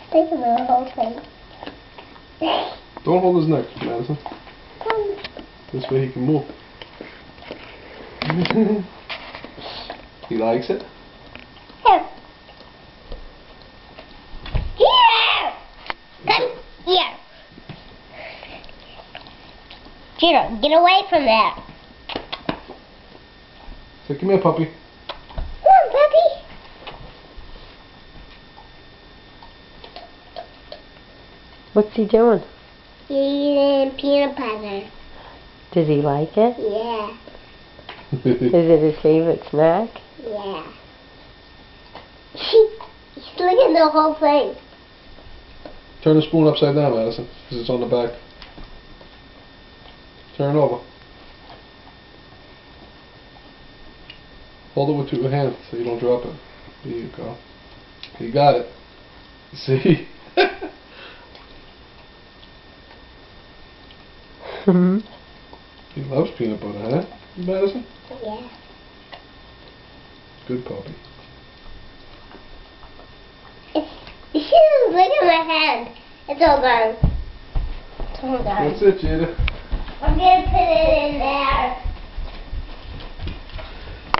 Think of the whole thing. Don't hold his neck, Madison. This way he can move. He likes it? Here. Here! Come here. Cheeto, get away from there. So come here, puppy. Come on, puppy. What's he doing? Eating peanut butter. Does he like it? Yeah. Is it his favorite snack? Yeah. He's licking the whole thing. Turn the spoon upside down, Madison, because it's on the back. Turn it over. Hold it with two hands so you don't drop it. There you go. You got it. See? He loves peanut butter, huh? Madison? Yeah. Good puppy. You shouldn't lick in my hand. It's all gone. It's all gone. That's it, Jada. I'm gonna put it in there.